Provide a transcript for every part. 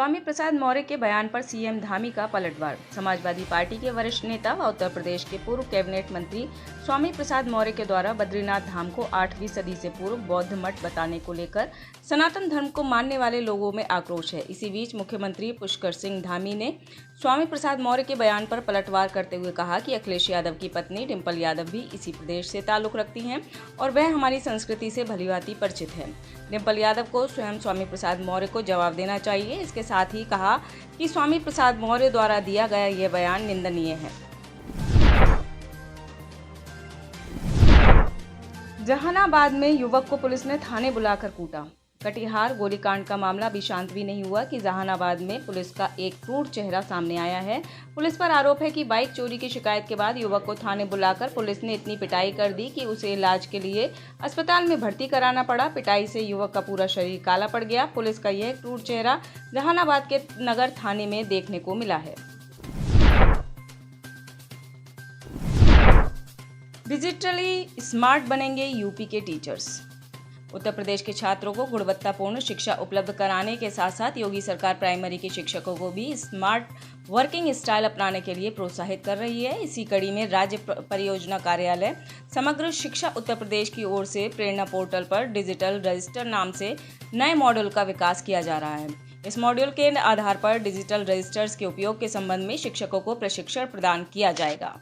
स्वामी प्रसाद मौर्य के बयान पर सीएम धामी का पलटवार। समाजवादी पार्टी के वरिष्ठ नेता व उत्तर प्रदेश के पूर्व कैबिनेट मंत्री स्वामी प्रसाद मौर्य के द्वारा बद्रीनाथ धाम को 8वीं सदी से पूर्व बौद्ध मठ बताने को लेकर सनातन धर्म को मानने वाले लोगों में आक्रोश है। इसी बीच मुख्यमंत्री पुष्कर सिंह धामी ने स्वामी प्रसाद मौर्य के बयान पर पलटवार करते हुए कहा कि अखिलेश यादव की पत्नी डिंपल यादव भी इसी प्रदेश से ताल्लुक रखती हैं और वह हमारी संस्कृति से भलीभांति परिचित है। डिंपल यादव को स्वयं स्वामी प्रसाद मौर्य को जवाब देना चाहिए। इसके साथ ही कहा कि स्वामी प्रसाद मौर्य द्वारा दिया गया यह बयान निंदनीय है। जहानाबाद में युवक को पुलिस ने थाने बुलाकर कूटा। कटिहार गोलीकांड का मामला अभी शांत भी नहीं हुआ कि जहानाबाद में पुलिस का एक क्रूर चेहरा सामने आया है। पुलिस पर आरोप है कि बाइक चोरी की शिकायत के बाद युवक को थाने बुलाकर पुलिस ने इतनी पिटाई कर दी कि उसे इलाज के लिए अस्पताल में भर्ती कराना पड़ा। पिटाई से युवक का पूरा शरीर काला पड़ गया। पुलिस का यह क्रूर चेहरा जहानाबाद के नगर थाने में देखने को मिला है। डिजिटली स्मार्ट बनेंगे यूपी के टीचर्स। उत्तर प्रदेश के छात्रों को गुणवत्तापूर्ण शिक्षा उपलब्ध कराने के साथ साथ योगी सरकार प्राइमरी के शिक्षकों को भी स्मार्ट वर्किंग स्टाइल अपनाने के लिए प्रोत्साहित कर रही है। इसी कड़ी में राज्य परियोजना कार्यालय समग्र शिक्षा उत्तर प्रदेश की ओर से प्रेरणा पोर्टल पर डिजिटल रजिस्टर नाम से नए मॉड्यूल का विकास किया जा रहा है। इस मॉड्यूल के आधार पर डिजिटल रजिस्टर्स के उपयोग के संबंध में शिक्षकों को प्रशिक्षण प्रदान किया जाएगा।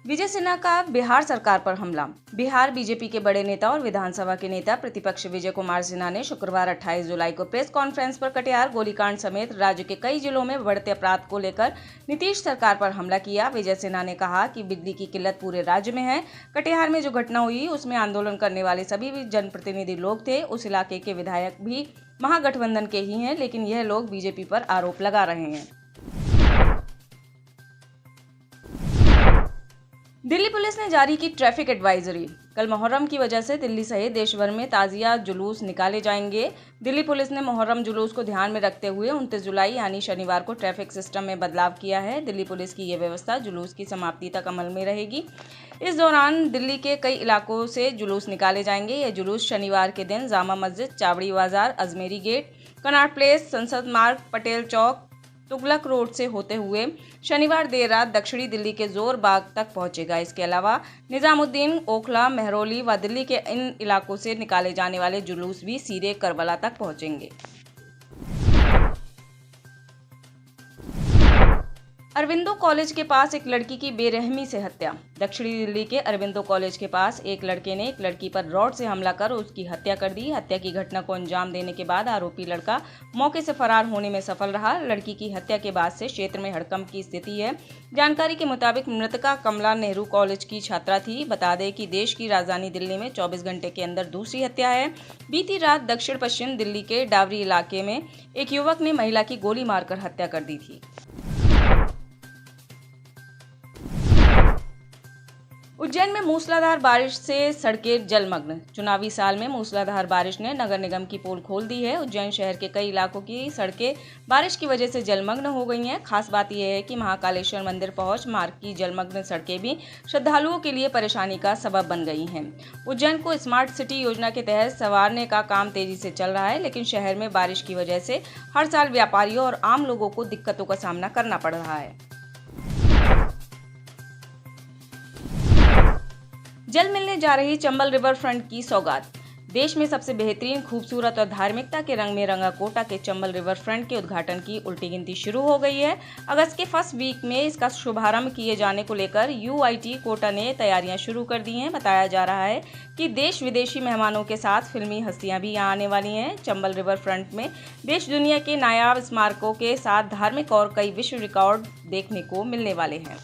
विजय सिन्हा का बिहार सरकार पर हमला। बिहार बीजेपी के बड़े नेता और विधानसभा के नेता प्रतिपक्ष विजय कुमार सिन्हा ने शुक्रवार 28 जुलाई को प्रेस कॉन्फ्रेंस पर कटिहार गोलीकांड समेत राज्य के कई जिलों में बढ़ते अपराध को लेकर नीतीश सरकार पर हमला किया। विजय सिन्हा ने कहा कि बिजली की किल्लत पूरे राज्य में है। कटिहार में जो घटना हुई उसमें आंदोलन करने वाले सभी जनप्रतिनिधि लोग थे। उस इलाके के विधायक भी महागठबंधन के ही हैं, लेकिन यह लोग बीजेपी पर आरोप लगा रहे हैं। दिल्ली पुलिस ने जारी की ट्रैफिक एडवाइजरी। कल मुहर्रम की वजह से दिल्ली सहित देश भर में ताजिया जुलूस निकाले जाएंगे। दिल्ली पुलिस ने मुहर्रम जुलूस को ध्यान में रखते हुए 29 जुलाई यानी शनिवार को ट्रैफिक सिस्टम में बदलाव किया है। दिल्ली पुलिस की यह व्यवस्था जुलूस की समाप्ति तक अमल में रहेगी। इस दौरान दिल्ली के कई इलाकों से जुलूस निकाले जाएंगे। यह जुलूस शनिवार के दिन जामा मस्जिद, चावड़ी बाजार, अजमेरी गेट, कनॉट प्लेस, संसद मार्ग, पटेल चौक, तुगलक रोड से होते हुए शनिवार देर रात दक्षिणी दिल्ली के जोर बाग तक पहुंचेगा। इसके अलावा निजामुद्दीन, ओखला, मेहरौली व दिल्ली के इन इलाकों से निकाले जाने वाले जुलूस भी सीधे करबला तक पहुंचेंगे। अरविंदो कॉलेज के पास एक लड़की की बेरहमी से हत्या। दक्षिणी दिल्ली के अरविंदो कॉलेज के पास एक लड़के ने एक लड़की पर रॉड से हमला कर उसकी हत्या कर दी। हत्या की घटना को अंजाम देने के बाद आरोपी लड़का मौके से फरार होने में सफल रहा। लड़की की हत्या के बाद से क्षेत्र में हड़कंप की स्थिति है। जानकारी के मुताबिक मृतका कमला नेहरू कॉलेज की छात्रा थी। बता दें कि देश की राजधानी दिल्ली में 24 घंटे के अंदर दूसरी हत्या है। बीती रात दक्षिण पश्चिम दिल्ली के डावरी इलाके में एक युवक ने महिला की गोली मारकर हत्या कर दी थी। उज्जैन में मूसलाधार बारिश से सड़कें जलमग्न। चुनावी साल में मूसलाधार बारिश ने नगर निगम की पोल खोल दी है। उज्जैन शहर के कई इलाकों की सड़कें बारिश की वजह से जलमग्न हो गई हैं। खास बात यह है कि महाकालेश्वर मंदिर पहुंच मार्ग की जलमग्न सड़कें भी श्रद्धालुओं के लिए परेशानी का सबब बन गई हैं। उज्जैन को स्मार्ट सिटी योजना के तहत संवारने का काम तेजी से चल रहा है, लेकिन शहर में बारिश की वजह से हर साल व्यापारियों और आम लोगों को दिक्कतों का सामना करना पड़ रहा है। जल्द मिलने जा रही चंबल रिवर फ्रंट की सौगात। देश में सबसे बेहतरीन, खूबसूरत और धार्मिकता के रंग में रंगा कोटा के चंबल रिवर फ्रंट के उद्घाटन की उल्टी गिनती शुरू हो गई है। अगस्त के फर्स्ट वीक में इसका शुभारंभ किए जाने को लेकर यूआईटी कोटा ने तैयारियां शुरू कर दी हैं। बताया जा रहा है कि देश विदेशी मेहमानों के साथ फिल्मी हस्तियां भी यहां आने वाली हैं। चंबल रिवर फ्रंट में देश दुनिया के नायाब स्मारकों के साथ धार्मिक और कई विश्व रिकॉर्ड देखने को मिलने वाले हैं।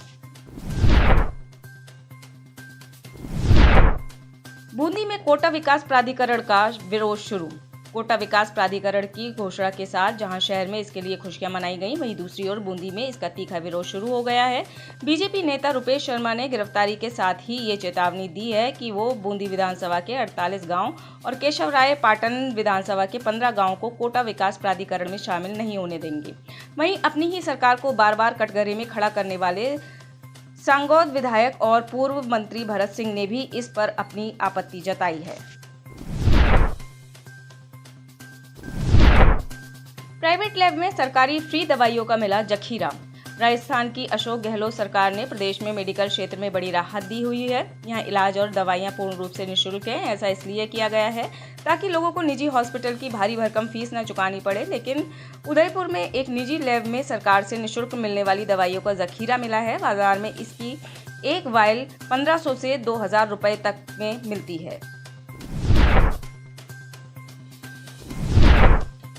बूंदी में कोटा विकास प्राधिकरण का विरोध शुरू। कोटा विकास प्राधिकरण की घोषणा के साथ जहां शहर में इसके लिए खुशियां मनाई गई, वहीं दूसरी ओर बूंदी में इसका तीखा विरोध शुरू हो गया है। बीजेपी नेता रुपेश शर्मा ने गिरफ्तारी के साथ ही ये चेतावनी दी है कि वो बूंदी विधानसभा के 48 गांव और केशवराय पाटन विधानसभा के 15 गांवों को कोटा विकास प्राधिकरण में शामिल नहीं होने देंगे। वहीं अपनी ही सरकार को बार बार कटघरे में खड़ा करने वाले सांगौद विधायक और पूर्व मंत्री भरत सिंह ने भी इस पर अपनी आपत्ति जताई है। प्राइवेट लैब में सरकारी फ्री दवाइयों का मिला जखीरा। राजस्थान की अशोक गहलोत सरकार ने प्रदेश में मेडिकल क्षेत्र में बड़ी राहत दी हुई है। यहाँ इलाज और दवाइयाँ पूर्ण रूप से निःशुल्क हैं। ऐसा इसलिए किया गया है ताकि लोगों को निजी हॉस्पिटल की भारी भरकम फीस न चुकानी पड़े। लेकिन उदयपुर में एक निजी लैब में सरकार से निःशुल्क मिलने वाली दवाइयों का जखीरा मिला है। बाजार में इसकी एक वायल 1500 से 2000 रुपए तक में मिलती है।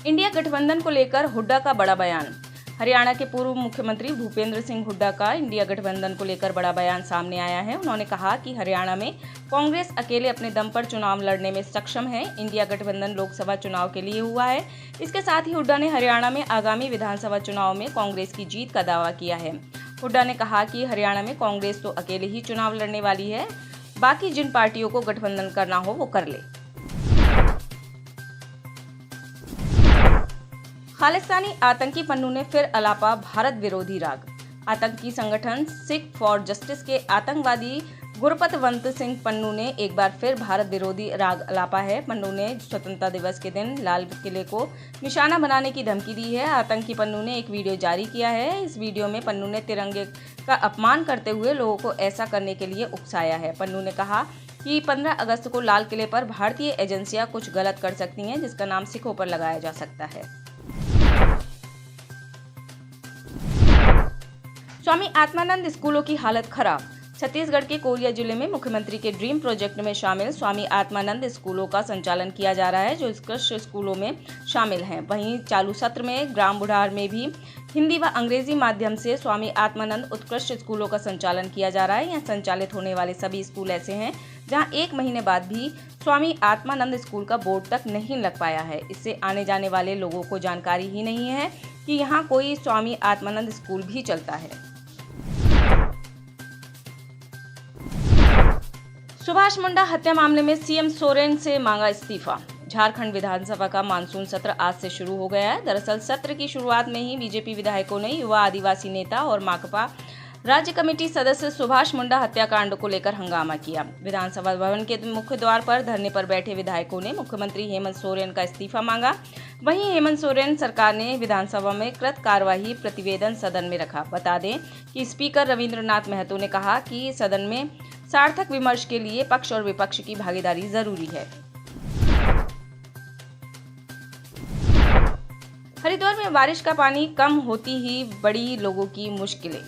इंडिया गठबंधन को लेकर हुड्डा का बड़ा बयान। हरियाणा के पूर्व मुख्यमंत्री भूपेंद्र सिंह हुड्डा का इंडिया गठबंधन को लेकर बड़ा बयान सामने आया है। उन्होंने कहा कि हरियाणा में कांग्रेस अकेले अपने दम पर चुनाव लड़ने में सक्षम है। इंडिया गठबंधन लोकसभा चुनाव के लिए हुआ है। इसके साथ ही हुड्डा ने हरियाणा में आगामी विधानसभा चुनाव में कांग्रेस की जीत का दावा किया है। हुड्डा ने कहा कि हरियाणा में कांग्रेस तो अकेले ही चुनाव लड़ने वाली है, बाकी जिन पार्टियों को गठबंधन करना हो वो कर ले। खालिस्तानी आतंकी पन्नू ने फिर अलापा भारत विरोधी राग। आतंकी संगठन सिख फॉर जस्टिस के आतंकवादी गुरपतवंत सिंह पन्नू ने एक बार फिर भारत विरोधी राग अलापा है। पन्नू ने स्वतंत्रता दिवस के दिन लाल किले को निशाना बनाने की धमकी दी है। आतंकी पन्नू ने एक वीडियो जारी किया है। इस वीडियो में पन्नू ने तिरंगे का अपमान करते हुए लोगों को ऐसा करने के लिए उकसाया है। पन्नू ने कहा कि 15 अगस्त को लाल किले पर भारतीय एजेंसियां कुछ गलत कर सकती हैं, जिसका नाम सिखों पर लगाया जा सकता है। स्वामी आत्मानंद स्कूलों की हालत खराब। छत्तीसगढ़ के कोरिया जिले में मुख्यमंत्री के ड्रीम प्रोजेक्ट में शामिल स्वामी आत्मानंद स्कूलों का संचालन किया जा रहा है, जो उत्कृष्ट स्कूलों में शामिल हैं। वहीं चालू सत्र में ग्राम बुढ़ार में भी हिंदी व अंग्रेजी माध्यम से स्वामी आत्मानंद उत्कृष्ट स्कूलों का संचालन किया जा रहा है। यहाँ संचालित होने वाले सभी स्कूल ऐसे हैं जहाँ 1 महीने बाद भी स्वामी आत्मानंद स्कूल का बोर्ड तक नहीं लग पाया है। इससे आने जाने वाले लोगों को जानकारी ही नहीं है कि यहाँ कोई स्वामी आत्मानंद स्कूल भी चलता है। सुभाष मुंडा हत्या मामले में सीएम सोरेन से मांगा इस्तीफा। झारखंड विधानसभा का मानसून सत्र आज से शुरू हो गया है। दरअसल सत्र की शुरुआत में ही बीजेपी विधायकों ने युवा आदिवासी नेता और माकपा राज्य कमेटी सदस्य सुभाष मुंडा हत्याकांड को लेकर हंगामा किया। विधानसभा भवन के मुख्य द्वार पर धरने पर बैठे विधायकों ने मुख्यमंत्री हेमंत सोरेन का इस्तीफा मांगा। वहीं हेमंत सोरेन सरकार ने विधानसभा में कृत कार्यवाही प्रतिवेदन सदन में रखा। बता दें कि स्पीकर रविंद्रनाथ महतो ने कहा कि सदन में सार्थक विमर्श के लिए पक्ष और विपक्ष की भागीदारी जरूरी है। हरिद्वार में बारिश का पानी कम होती ही बड़ी लोगों की मुश्किलें।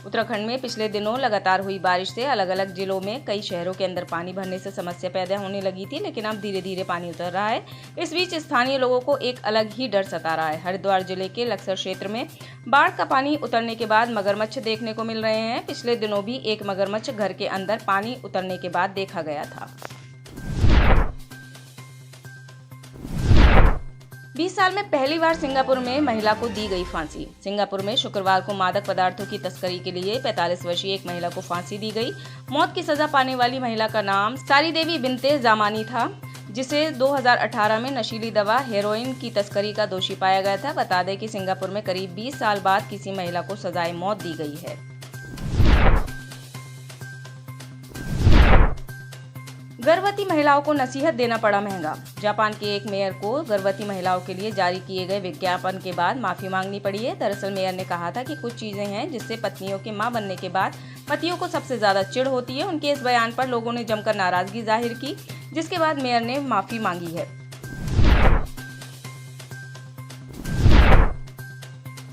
उत्तराखंड में पिछले दिनों लगातार हुई बारिश से अलग अलग जिलों में कई शहरों के अंदर पानी भरने से समस्या पैदा होने लगी थी, लेकिन अब धीरे धीरे पानी उतर रहा है। इस बीच स्थानीय लोगों को एक अलग ही डर सता रहा है। हरिद्वार जिले के लक्सर क्षेत्र में बाढ़ का पानी उतरने के बाद मगरमच्छ देखने को मिल रहे हैं। पिछले दिनों भी एक मगरमच्छ घर के अंदर पानी उतरने के बाद देखा गया था। 20 साल में पहली बार सिंगापुर में महिला को दी गई फांसी। सिंगापुर में शुक्रवार को मादक पदार्थों की तस्करी के लिए 45 वर्षीय एक महिला को फांसी दी गई। मौत की सजा पाने वाली महिला का नाम सारी देवी बिनते जामानी था, जिसे 2018 में नशीली दवा हेरोइन की तस्करी का दोषी पाया गया था। बता दें कि सिंगापुर में करीब 20 साल बाद किसी महिला को सजाए मौत दी गई है। गर्भवती महिलाओं को नसीहत देना पड़ा महंगा। जापान के एक मेयर को गर्भवती महिलाओं के लिए जारी किए गए विज्ञापन के बाद माफी मांगनी पड़ी है। दरअसल मेयर ने कहा था कि कुछ चीजें हैं जिससे पत्नियों के मां बनने के बाद पतियों को सबसे ज्यादा चिढ़ होती है। उनके इस बयान पर लोगों ने जमकर नाराजगी जाहिर की, जिसके बाद मेयर ने माफी मांगी है।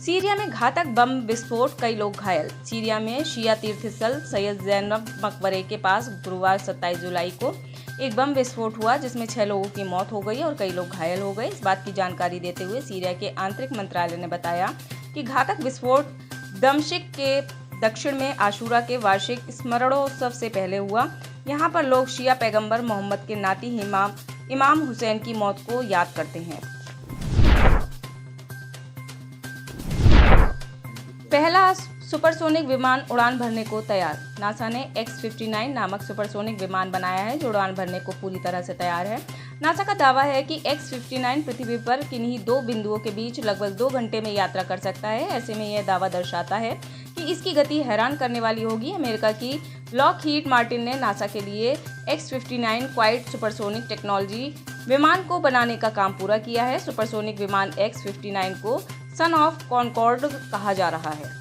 सीरिया में घातक बम विस्फोट, कई लोग घायल। सीरिया में शिया तीर्थस्थल सैयद ज़ैनब मकबरे के पास गुरुवार 27 जुलाई को एक बम विस्फोट हुआ, जिसमें 6 लोगों की मौत हो गई और कई लोग घायल हो गए। इस बात की जानकारी देते हुए सीरिया के आंतरिक मंत्रालय ने बताया कि घातक विस्फोट दमिश्क के दक्षिण में आशूरा के वार्षिक स्मरणोत्सव से पहले हुआ। यहाँ पर लोग शिया पैगंबर मोहम्मद के नाती इमाम हुसैन की मौत को याद करते हैं। पहला सुपरसोनिक विमान उड़ान भरने को तैयार। नासा ने X-59 नामक सुपरसोनिक विमान बनाया है, जो उड़ान भरने को पूरी तरह से तैयार है। नासा का दावा है कि X-59 पृथ्वी पर किन्हीं 2 बिंदुओं के बीच लगभग 2 घंटे में यात्रा कर सकता है। ऐसे में यह दावा दर्शाता है कि इसकी गति हैरान करने वाली होगी। अमेरिका की लॉकहीड मार्टिन ने नासा के लिए X-59 क्वाइट सुपरसोनिक टेक्नोलॉजी विमान को बनाने का काम पूरा किया है। सुपरसोनिक विमान X-59 को सन ऑफ कॉनकॉर्ड कहा जा रहा है।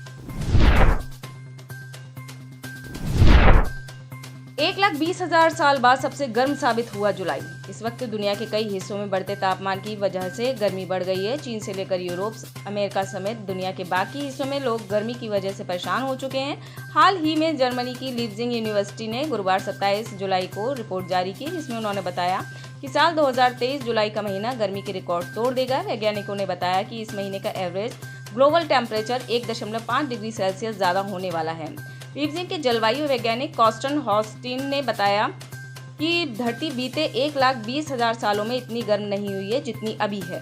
1,20,000 साल बाद सबसे गर्म साबित हुआ जुलाई। इस वक्त दुनिया के कई हिस्सों में बढ़ते तापमान की वजह से गर्मी बढ़ गई है। चीन से लेकर यूरोप, अमेरिका समेत दुनिया के बाकी हिस्सों में लोग गर्मी की वजह से परेशान हो चुके हैं। हाल ही में जर्मनी की लीप्जिग यूनिवर्सिटी ने गुरुवार 27 जुलाई को रिपोर्ट जारी की, जिसमें उन्होंने बताया कि साल 2023 जुलाई का महीना गर्मी के रिकॉर्ड तोड़ देगा। वैज्ञानिकों ने बताया कि इस महीने का average global temperature 1.5 degree Celsius ज़्यादा होने वाला है। लीप्जिग के जलवायु वैज्ञानिक कॉस्टन हॉस्टिन ने बताया कि धरती बीते 1,20,000 सालों में इतनी गर्म नहीं हुई है जितनी अभी है।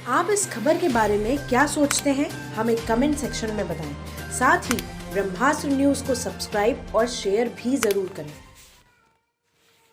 आप इस खबर के बारे में क्या सोचते हैं, हमें कमेंट सेक्शन में बताएं। साथ ही ब्रह्मास्त्र न्यूज़ को सब्सक्राइब और शेयर भी जरूर करें।